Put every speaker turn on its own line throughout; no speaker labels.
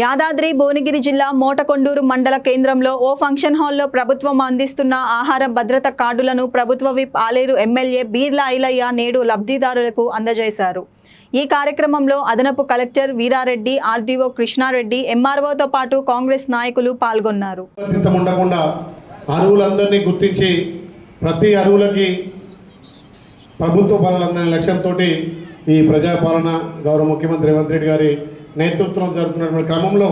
యాదాద్రి భువనగిరి జిల్లా మోటకొండూరు మండల కేంద్రంలో ఓ ఫంక్షన్ హాల్లో ప్రభుత్వం అందిస్తున్న ఆహార భద్రత కార్డులను ప్రభుత్వ విప్ ఆలేరు ఎమ్మెల్యే బీర్ల ఐలయ్య నేడు లబ్ధిదారులకు అందజేశారు. ఈ కార్యక్రమంలో అదనపు కలెక్టర్ వీరారెడ్డి, ఆర్డీఓ కృష్ణారెడ్డి, ఎంఆర్ఓతో పాటు కాంగ్రెస్ నాయకులు పాల్గొన్నారు.
అరువులందరినీ గుర్తించి ప్రతి అరువులకి ప్రభుత్వ పాలన లక్ష్యంతో ఈ ప్రజాపాలన గౌరవ ముఖ్యమంత్రి రేవంత్ రెడ్డి గారి నేతృత్వం జరుగుతున్నటువంటి క్రమంలో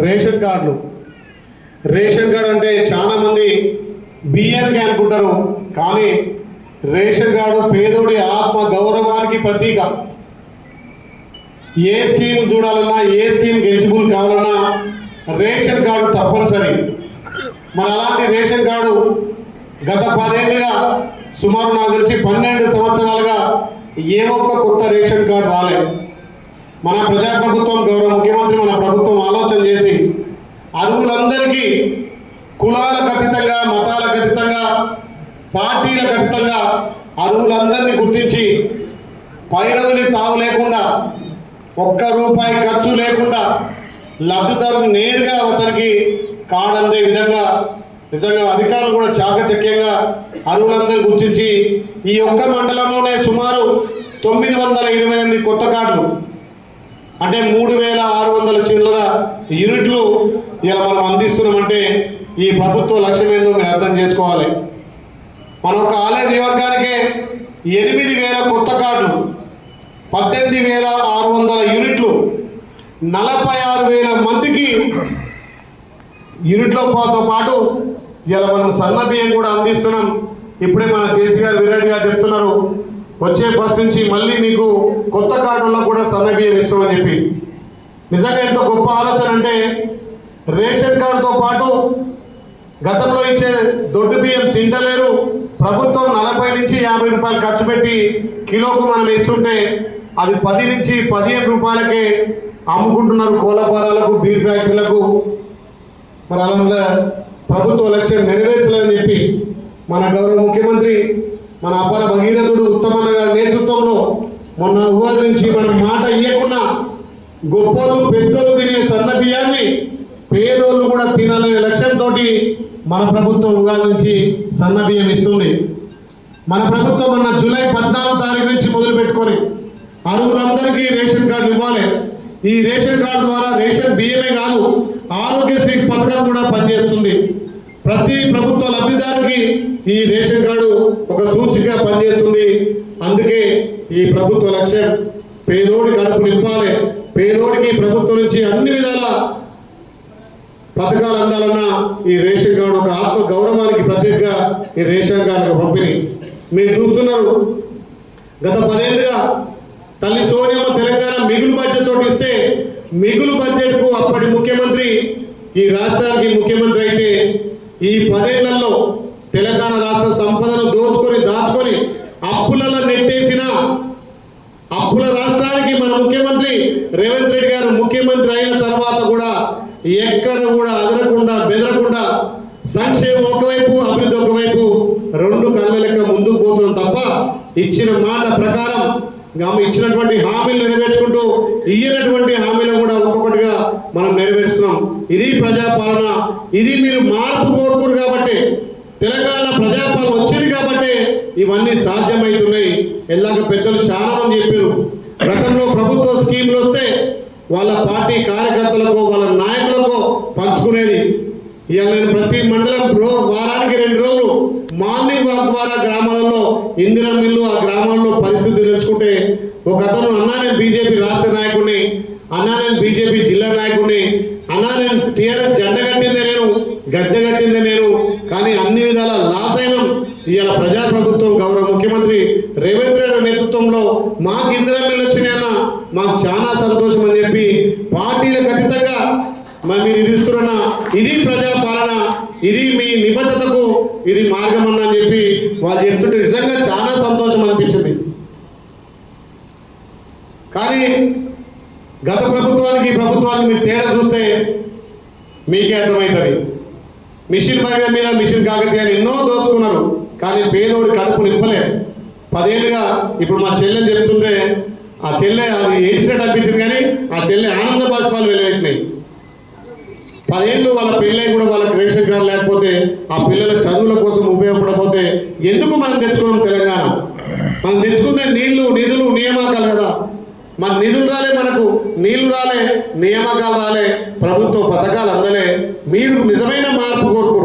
రేషన్ కార్డు అంటే చాలామంది బియ్యానికి అనుకుంటారు, కానీ రేషన్ కార్డు పేదోడి ఆత్మ గౌరవానికి ప్రతీక. ఏ స్కీమ్ చూడాలన్నా, ఏ స్కీమ్ ఎలిజిబుల్ కావాలన్నా రేషన్ కార్డు తప్పనిసరి. మరి అలాంటి రేషన్ కార్డు గత 10 ఏళ్ళుగా, సుమారు నాకు తెలిసి 12 సంవత్సరాలుగా ఏ ఒక్క కొత్త రేషన్ కార్డు రాలేదు. మన ప్రజాప్రభుత్వం, గౌరవ ముఖ్యమంత్రి మన ప్రభుత్వం ఆలోచన చేసి అరువులందరికీ కులాలకు అతీతంగా, మతాలకు అతీతంగా, పార్టీలకు అతీతంగా అరువులందరినీ గుర్తించి పైరవులి తావు లేకుండా, ఒక్క రూపాయి ఖర్చు లేకుండా లబ్ధిదారులు నేరుగా అతనికి కార్డు అందే విధంగా నిజంగా అధికారులు కూడా చాకచక్యంగా అరువులందరినీ గుర్తించి ఈ ఒక్క మండలంలోనే సుమారు 928 కొత్త కార్డులు, అంటే 3600 చిల్లర యూనిట్లు ఇలా మనం అందిస్తున్నామంటే ఈ ప్రభుత్వ లక్ష్యం ఏందో మీరు అర్థం చేసుకోవాలి. మన ఒక ఆలయ నియోజకవర్గానికే 8000 కొత్త కార్డులు, 18600 యూనిట్లు, 46000 మందికి యూనిట్లతో పాటు ఇలా మనం సన్న బియ్యం కూడా అందిస్తున్నాం. ఇప్పుడే మన జేసీ గారు, వీరెడ్డి గారు చెప్తున్నారు, వచ్చే ఫస్ట్ నుంచి మళ్ళీ మీకు కొత్త కార్డుల్లో కూడా సన్న బియ్యం ఇస్తామని చెప్పి. నిజంగా ఎంత గొప్ప ఆలోచన అంటే, రేషన్ కార్డుతో పాటు గతంలో ఇచ్చే దొడ్డు బియ్యం తింటలేరు, ప్రభుత్వం 40 నుంచి 50 రూపాయలు ఖర్చు పెట్టి కిలోకు మనం ఇస్తుంటే అది 10 నుంచి 15 రూపాయలకే అమ్ముకుంటున్నారు కోళ్ళఫారాలకు, బీర్ ఫ్యాక్టరీలకు. మరి అలా ప్రభుత్వ లక్ష్యం నెరవేర్చలేదని చెప్పి మన గౌరవ ముఖ్యమంత్రి, మన అపర భగీరథుడు ఉత్తమన్న గారి నేతృత్వంలో మొన్న ఉగాది నుంచి మనం మాట ఇవ్వకుండా గొప్పలు పెద్దలు తినే సన్న బియ్యాన్ని పేదోళ్ళు కూడా తినాలనే లక్ష్యంతో మన ప్రభుత్వం ఉగాది నుంచి సన్న బియ్యం ఇస్తుంది. మన ప్రభుత్వం మొన్న జూలై 14వ తారీఖు నుంచి మొదలు పెట్టుకొని అరువులందరికీ రేషన్ కార్డు ఇవ్వాలి. ఈ రేషన్ కార్డు ద్వారా రేషన్ బియ్యమే కాదు, ఆరోగ్యశ్రీ పథకం కూడా పనిచేస్తుంది. ప్రతి ప్రభుత్వ లబ్ధిదారుకి ఈ రేషన్ కార్డు ఒక సూచికగా పనిచేస్తుంది. అందుకే ఈ ప్రభుత్వ లక్ష్యం పేదోడి కడుపు నింపాలి, పేదోడికి ప్రభుత్వం నుంచి అన్ని విధాల పథకాలు అందాలన్నా ఈ రేషన్ కార్డు ఒక ఆత్మ గౌరవానికి ప్రత్యేకంగా ఈ రేషన్ కార్డు పంపిణీ. మీరు చూస్తున్నారు, గత 10 ఏళ్ళుగా తల్లి సోనియమ్మ తెలంగాణ మిగులు బడ్జెట్ తోటి ఇస్తే, మిగులు బడ్జెట్కు అప్పటి ముఖ్యమంత్రి ఈ రాష్ట్రానికి ముఖ్యమంత్రి అయితే, ఈ 10 ఏళ్లలో తెలంగాణ రాష్ట్ర సంపదను దాచుకొని అప్పులలో నెట్టేసిన అప్పుల రాష్ట్రానికి మన ముఖ్యమంత్రి రేవంత్ రెడ్డి గారు ముఖ్యమంత్రి అయిన తర్వాత కూడా ఎక్కడ కూడా అదరకుండా బెదరకుండా సంక్షేమం ఒకవైపు, అభివృద్ధి ఒకవైపు 2 కళ్ళ లెక్క ముందుకు పోతున్నాం తప్ప ఇచ్చిన మాట ప్రకారం ఇచ్చినటువంటి హామీలు నెరవేర్చుకుంటూ ఇయ్యనటువంటి హామీలు కూడా ఒక్కొక్కటిగా మనం నెరవేరుస్తున్నాం. ఇది ప్రజాపాలన. ఇది మీరు మార్పు కోరుకోరు కాబట్టి, తెలంగాణలో ప్రజాపాలన వచ్చింది కాబట్టి ఇవన్నీ సాధ్యమవుతున్నాయి. ఎలాగ పెద్దలు చాలా మంది చెప్పారు, గతంలో ప్రభుత్వ స్కీములు వస్తే వాళ్ళ పార్టీ కార్యకర్తలకు, వాళ్ళ నాయకులకు పంచుకునేది. ఇవాళ నేను ప్రతి మండలం వారానికి 2 రోజులు మార్నింగ్ వాక్ ద్వారా గ్రామాలలో ఇందిరా మిల్లు, ఆ గ్రామాల్లో పరిస్థితి తెలుసుకుంటే, ఒక అతను అన్నా నేను బీజేపీ రాష్ట్ర నాయకుడిని, అన్నా నేను బీజేపీ జిల్లా నాయకుడిని, అన్నా నేను టీఆర్ఎస్ జెండా కట్టిందే నేను, గద్దె కట్టిందే నేను, కానీ అన్ని విధాల లాస్ అయినాం. ఇవాళ ప్రజాప్రభుత్వం గౌరవ ముఖ్యమంత్రి రేవంత్ రెడ్డి నేతృత్వంలో మాకు ఇందిరా మిల్లు వచ్చినాయన్న మాకు చాలా సంతోషం అని చెప్పి పార్టీలకు అతీతంగా మరి మీరు ఇది ఇస్తున్న ఇది ప్రజాపాలన, ఇది మీ నిబద్ధతకు ఇది మార్గం అన్న అని చెప్పి వాళ్ళు చెప్తుంటే నిజంగా చాలా సంతోషం అనిపించింది. కానీ గత ప్రభుత్వానికి ఈ ప్రభుత్వానికి మీరు తేడా చూస్తే మీకే అర్థమవుతుంది. మిషన్ భగీరథ మీద, మిషన్ కాకతీయ ఎన్నో దోచుకున్నారు, కానీ పేదోడి కడుపు నింపలేదు. 10 ఏళ్ళుగా ఇప్పుడు మా చెల్లెని చెప్తుంటే ఆ చెల్లె అది ఏడ్చినట్టు అనిపించింది, కానీ ఆ చెల్లె ఆనంద బాష్పాలు వెలువెట్టినాయి. 10 ఏళ్ళు వాళ్ళ పెళ్ళై కూడా వాళ్ళకి రేషన్ కార్డు లేకపోతే ఆ పిల్లల చదువుల కోసం ఉపయోగపడకపోతే ఎందుకు మనం తెచ్చుకున్నాం తెలంగాణ? మనం తెచ్చుకుందే నీళ్లు, నిధులు, నియామకాలు కదా. మన నిధులు రాలే, మనకు నీళ్లు రాలే, నియామకాలు రాలే, ప్రభుత్వ పథకాలు అందలే. మీరు నిజమైన మార్పు కోరుకోరు.